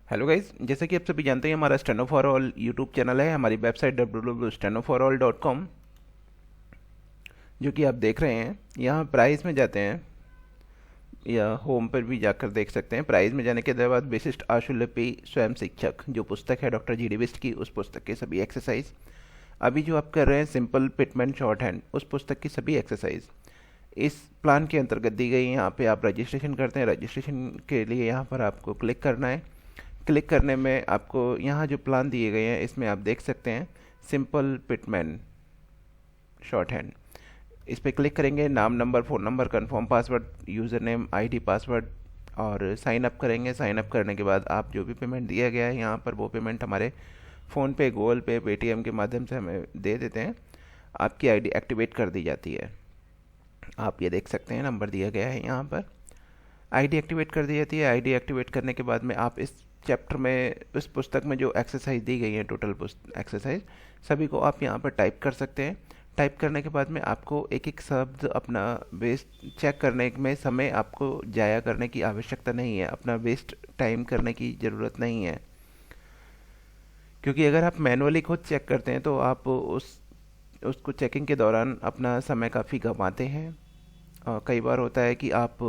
Hello guys, जैसे कि आप सभी जानते हैं हमारा steno for all YouTube channel है। हमारी वेबसाइट www.stenoforall.com जो कि आप देख रहे हैं। यहाँ प्राइस में जाते हैं या होम पर भी जाकर देख सकते हैं। प्राइस में जाने के बाद विशिष्ट आशुलिपि स्वयं शिक्षक जो पुस्तक है डॉक्टर जी डी बिस्ट की, उस पुस्तक के सभी एक्सरसाइज। अभी जो आप कर रहे हैं सिंपल पिटमैन शॉर्ट हैंड, उस पुस्तक की सभी एक्सरसाइज इस प्लान के अंतर्गत दी गई हैं। यहाँ पे आप रजिस्ट्रेशन करते हैं। रजिस्ट्रेशन के लिए यहाँ पर आपको क्लिक करना है। क्लिक करने में आपको यहाँ जो प्लान दिए गए हैं इसमें आप देख सकते हैं सिंपल पिटमैन शॉर्ट हैंड। इस पर क्लिक करेंगे। नाम, number, phone number, confirm password, user name, ID, password और साइन अप करेंगे। साइन अप करने के बाद आप जो भी पेमेंट दिया गया है यहाँ पर वो पेमेंट हमारे फ़ोन पे, गूगल पे, पेटीएम के माध्यम से हमें दे देते हैं। आपकी आईडी एक्टिवेट कर दी जाती है। आप ये देख सकते हैं नंबर दिया गया है यहाँ पर। आईडी एक्टिवेट कर दी जाती है। आईडी एक्टिवेट करने के बाद में आप इस चैप्टर में, इस पुस्तक में जो एक्सरसाइज दी गई है, टोटल एक्सरसाइज सभी को आप यहाँ पर टाइप कर सकते हैं। टाइप करने के बाद में आपको एक एक शब्द अपना वेस्ट चेक करने में समय आपको जाया करने की आवश्यकता नहीं है। अपना वेस्ट टाइम करने की ज़रूरत नहीं है, क्योंकि अगर आप मैनुअली खुद चेक करते हैं तो आप उसको चेकिंग के दौरान अपना समय काफ़ी गंवाते हैं। कई बार होता है कि आप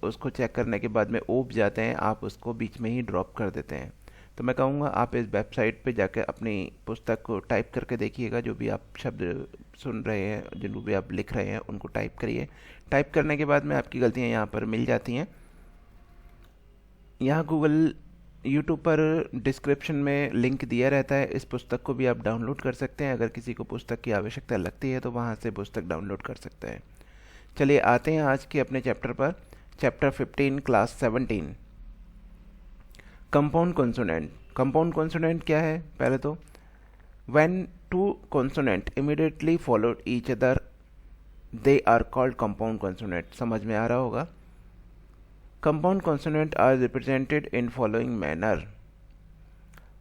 उसको चेक करने के बाद में ऊब जाते हैं, आप उसको बीच में ही ड्रॉप कर देते हैं। तो मैं कहूँगा आप इस वेबसाइट पे जाकर अपनी पुस्तक को टाइप करके देखिएगा। जो भी आप शब्द सुन रहे हैं, जो भी आप लिख रहे हैं, उनको टाइप करिए। टाइप करने के बाद में आपकी गलतियाँ यहाँ पर मिल जाती हैं। यहाँ गूगल, यूट्यूब पर डिस्क्रिप्शन में लिंक दिया रहता है। इस पुस्तक को भी आप डाउनलोड कर सकते हैं। अगर किसी को पुस्तक की आवश्यकता लगती है तो वहाँ से पुस्तक डाउनलोड कर सकते हैं। चलिए आते हैं आज के अपने चैप्टर पर। Chapter 15 class 17, compound consonant. Compound consonant क्या है? पहले तो when two consonant immediately followed each other they are called compound consonant. समझ में आ रहा होगा। Compound consonant are represented in following manner.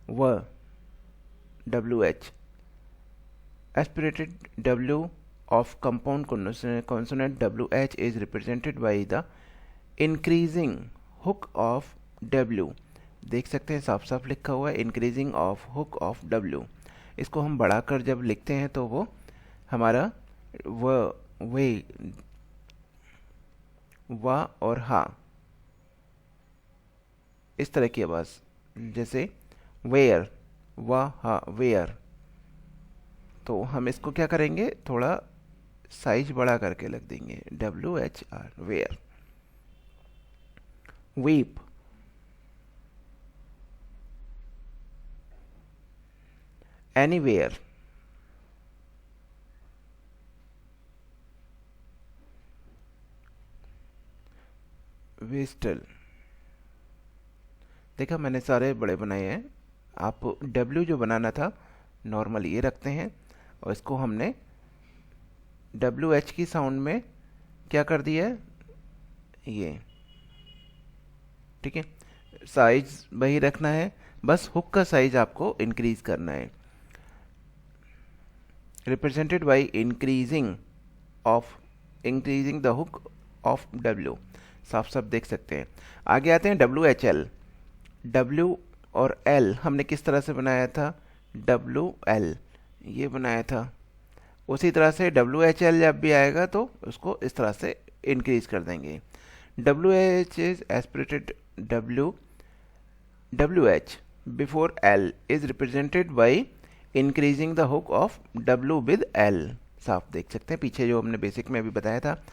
व WH aspirated W of compound consonant WH is represented by the increasing hook of W। देख सकते हैं साफ साफ लिखा हुआ है increasing of hook of W। इसको हम बढ़ाकर जब लिखते हैं तो वो हमारा वे वा और हा, इस तरह की आवाज़, जैसे वेयर, वा हा वेयर। तो हम इसको क्या करेंगे, थोड़ा साइज बड़ा करके लिख देंगे WHR where. Weep, anywhere, vestal. देखा, मैंने सारे बड़े बनाए हैं। आप W जो बनाना था नॉर्मल ये रखते हैं और इसको हमने WH की साउंड में क्या कर दिया है, ये। ठीक है, साइज वही रखना है, बस हुक का साइज आपको इंक्रीज करना है। Represented by increasing the hook of W। साफ साफ देख सकते हैं। आगे आते हैं WHL। W और L हमने किस तरह से बनाया था, WL ये बनाया था। उसी तरह से WHL जब भी आएगा तो उसको इस तरह से इंक्रीज कर देंगे। WH is aspirated WH before L is represented by increasing the hook of W with L। साफ देख सकते हैं, पीछे जो हमने बेसिक में अभी बताया था,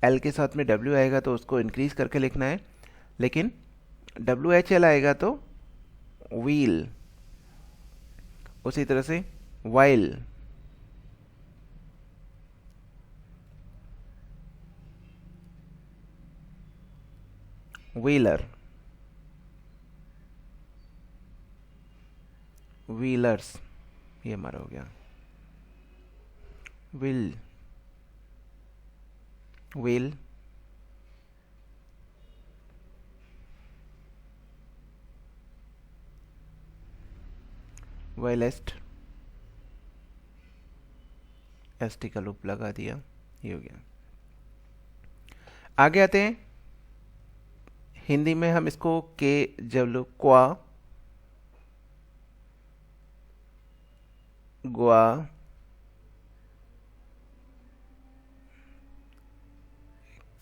L के साथ में W आएगा तो उसको इंक्रीज करके लिखना है, लेकिन WHL आएगा तो व्हील। उसी तरह से वाइल, व्हीलर, व्हीलर्स, ये हमारा हो गया। विल, व्हील, वाइलेस्ट, ST का लूप लगा दिया, ये हो गया। आगे आते हैं। हिंदी में हम इसको के जब क्वा ग्वा,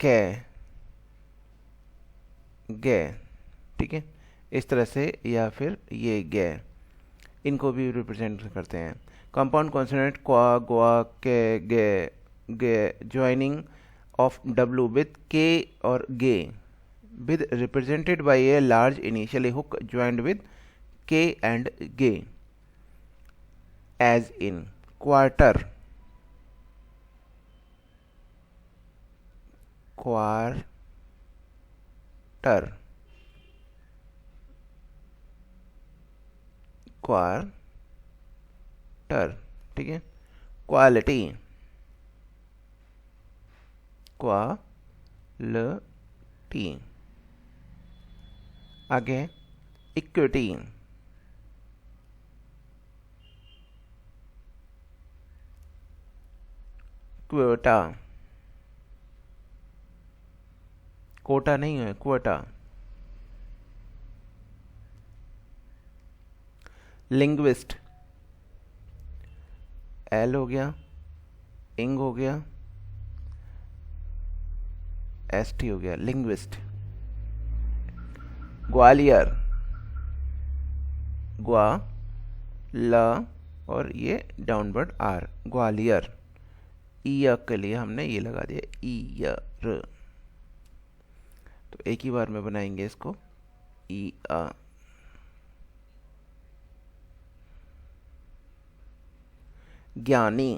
कै, गे, ठीक है, इस तरह से, या फिर ये गे, इनको भी रिप्रेजेंट करते हैं। कंपाउंड कॉन्सोनेंट क्वा, ग्वा, के, गे ज्वाइनिंग ऑफ डब्लू विथ के और गे with represented by a large initial hook joined with k and g, as in quarter, quarter, quarter, ठीक है, क्वालिटी, क्वालिटी, आगे इक्विटी, क्वोटा, कोटा नहीं है, क्वोटा, लिंग्विस्ट, एल हो गया, इंग हो गया, एस टी हो गया, लिंग्विस्ट। ग्वालियर, ग्वा, ल और ये डाउनवर्ड आर, ग्वालियर। ई के लिए हमने ये लगा दिया ई र, तो एक ही बार में बनाएंगे इसको, ई आ। ज्ञानी,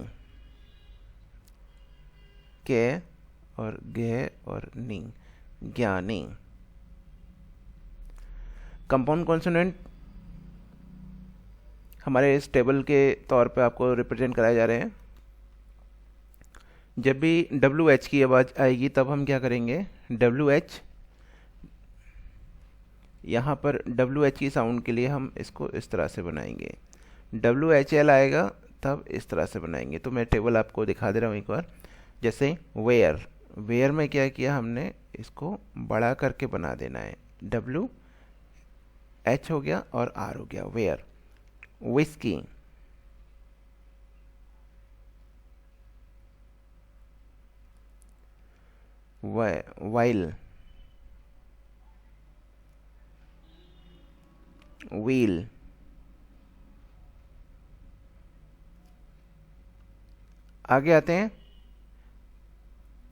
के और गे और नी, ज्ञानी। कंपाउंड कॉन्सोनेंट हमारे इस टेबल के तौर पे आपको रिप्रेजेंट कराए जा रहे हैं। जब भी डब्ल्यू एच की आवाज़ आएगी तब हम क्या करेंगे, डब्ल्यू एच, यहाँ पर डब्ल्यू एच की साउंड के लिए हम इसको इस तरह से बनाएंगे। डब्ल्यू एच एल आएगा तब इस तरह से बनाएंगे। तो मैं टेबल आपको दिखा दे रहा हूँ एक बार। जैसे वेयर, वेयर में क्या किया हमने, इसको बड़ा करके बना देना है, डब्ल्यू एच हो गया और आर हो गया, वेयर। विस्की, वाइल, व्हील, आगे आते हैं,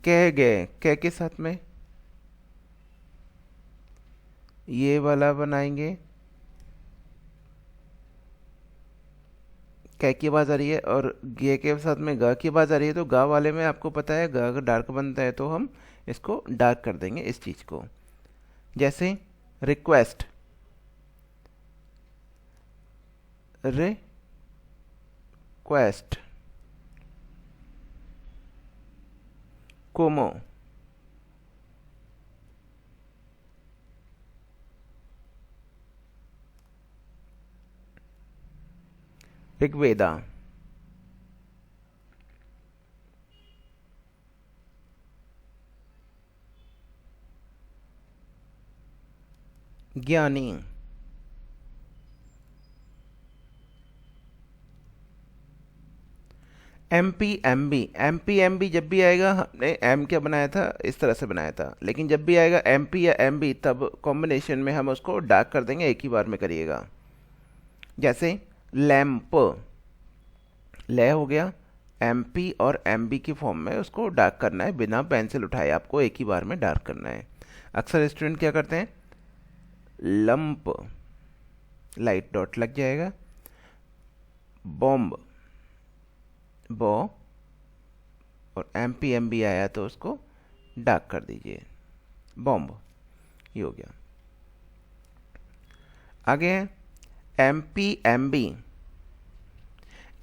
कह गए, कह के साथ में ये वाला बनाएंगे, कै की आवाज़ आ रही है और गे के साथ में गा की आवाज़ आ रही है, तो गा वाले में आपको पता है गा अगर डार्क बनता है तो हम इसको डार्क कर देंगे इस चीज़ को। जैसे रिक्वेस्ट, रिक्वेस्ट, कोमो, ऋग्वेदा, ज्ञानी, M P M B, M P M B जब भी आएगा, हमने एम क्या बनाया था, इस तरह से बनाया था, लेकिन जब भी आएगा एम पी या एम बी तब कॉम्बिनेशन में हम उसको डार्क कर देंगे, एक ही बार में करिएगा। जैसे लैम्प, ले हो गया, एम पी और एम बी की फॉर्म में उसको डार्क करना है, बिना पेंसिल उठाए आपको एक ही बार में डार्क करना है। अक्सर स्टूडेंट क्या करते हैं, लंप, लाइट डॉट लग जाएगा, बॉम्ब, बॉ, और एम पी एम बी आया तो उसको डार्क कर दीजिए, बॉम्ब, ये हो गया। आगे है M P M B,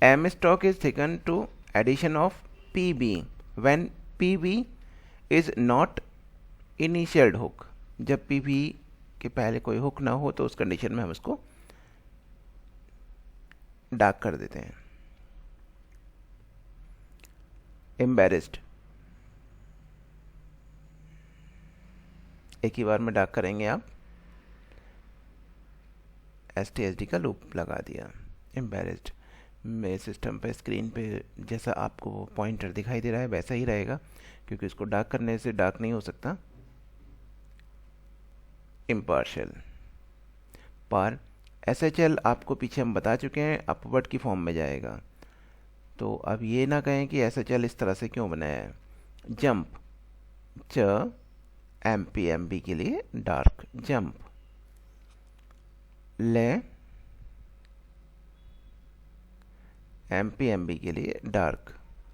M stock is thicken to addition of P B when P B is not initialled hook, जब पी बी के पहले कोई हुक ना हो तो उस कंडीशन में हम इसको डार्क कर देते हैं। एम्बेरेस्ड, एक ही बार में डार्क करेंगे आप, एस टी का लूप लगा दिया, एम्बेरेस्ड। मेरे सिस्टम पे स्क्रीन पे जैसा आपको पॉइंटर दिखाई दे रहा है वैसा ही रहेगा, क्योंकि इसको डार्क करने से डार्क नहीं हो सकता। इम्पार्शियल पर SHL आपको पीछे हम बता चुके हैं अपवर्ड की फॉर्म में जाएगा। तो अब ये ना कहें कि SHL इस तरह से क्यों बनाया है। जंप च MPMB के लिए डार्क जंप, ले MPMB के लिए डार्क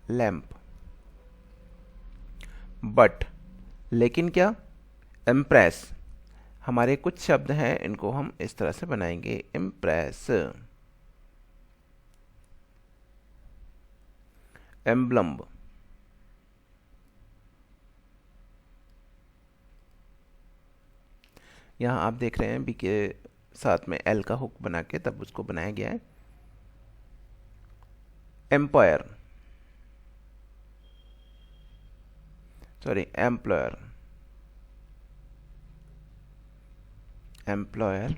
लैंप, बट लेकिन क्या इम्प्रेस, हमारे कुछ शब्द हैं इनको हम इस तरह से बनाएंगे इम्प्रेस, एम्ब्लम, यहाँ आप देख रहे हैं बी के साथ में एल का हुक बना के तब उसको बनाया गया है। Empire sorry employer, employer,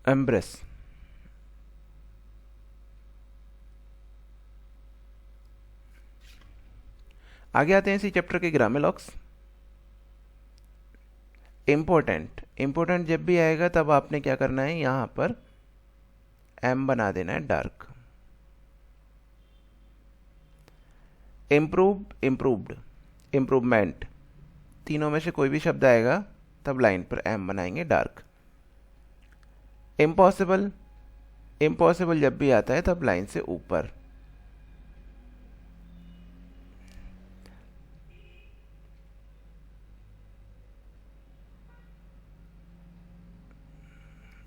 embrace, आगे आते हैं इसी चैप्टर के ग्रामेलॉक्स। इम्पोर्टेंट, इम्पोर्टेंट जब भी आएगा तब आपने क्या करना है, यहां पर एम बना देना है डार्क। इम्प्रूव, इम्प्रूव्ड, इम्प्रूवमेंट, तीनों में से कोई भी शब्द आएगा तब लाइन पर एम बनाएंगे डार्क। इम्पॉसिबल, इम्पॉसिबल जब भी आता है तब लाइन से ऊपर।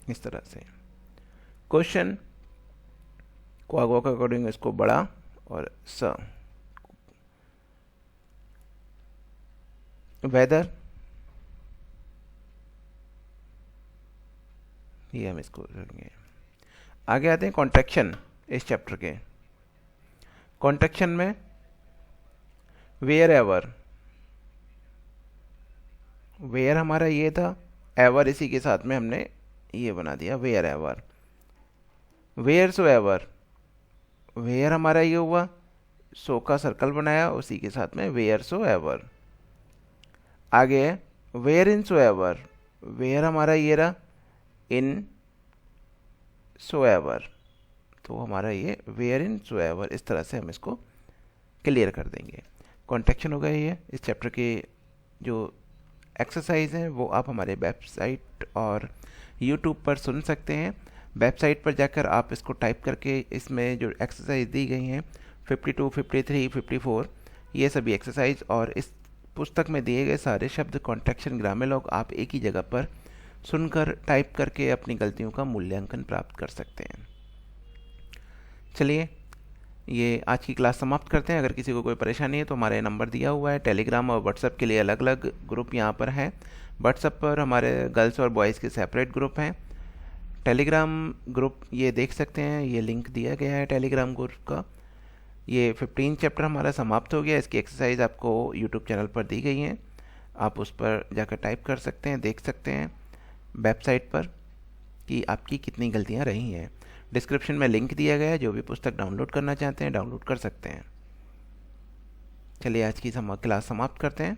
इस तरह से क्वेश्चन को आगो के अकॉर्डिंग इसको बड़ा और स। वेदर, ये हम इसको करेंगे। आगे आते हैं कॉन्ट्रैक्शन इस चैप्टर के। कॉन्ट्रैक्शन में वेयर एवर, वेयर हमारा ये था, एवर इसी के साथ में हमने ये बना दिया where ever. Where so ever, where हमारा ये हुआ, सो का सर्कल बनाया उसी के साथ में वेयर सो एवर। आगे where in so ever, where हमारा ये रहा, इन सो एवर, तो हमारा ये वेयर इन सो एवर। इस तरह से हम इसको क्लियर कर देंगे। कॉन्ट्रैक्शन हो गया ये। इस चैप्टर के जो एक्सरसाइज हैं वो आप हमारे वेबसाइट और यूट्यूब पर सुन सकते हैं। वेबसाइट पर जाकर आप इसको टाइप करके इसमें जो एक्सरसाइज दी गई हैं 52, 53, 54 ये सभी एक्सरसाइज और इस पुस्तक में दिए गए सारे शब्द कॉन्ट्रैक्शन ग्रामेलॉग आप एक ही जगह पर सुनकर टाइप करके अपनी गलतियों का मूल्यांकन प्राप्त कर सकते हैं। चलिए ये आज की क्लास समाप्त करते हैं। अगर किसी को कोई परेशानी है तो हमारे नंबर दिया हुआ है। टेलीग्राम और व्हाट्सएप के लिए अलग अलग ग्रुप यहाँ पर हैं। व्हाट्सएप पर हमारे गर्ल्स और बॉयज़ के सेपरेट ग्रुप हैं। टेलीग्राम ग्रुप ये देख सकते हैं, ये लिंक दिया गया है टेलीग्राम ग्रुप का। ये 15 चैप्टर हमारा समाप्त हो गया। इसकी एक्सरसाइज आपको यूट्यूब चैनल पर दी गई हैं, आप उस पर जाकर टाइप कर सकते हैं, देख सकते हैं वेबसाइट पर कि आपकी कितनी गलतियाँ रही हैं। डिस्क्रिप्शन में लिंक दिया गया है, जो भी पुस्तक डाउनलोड करना चाहते हैं डाउनलोड कर सकते हैं। चलिए आज की क्लास समाप्त करते हैं।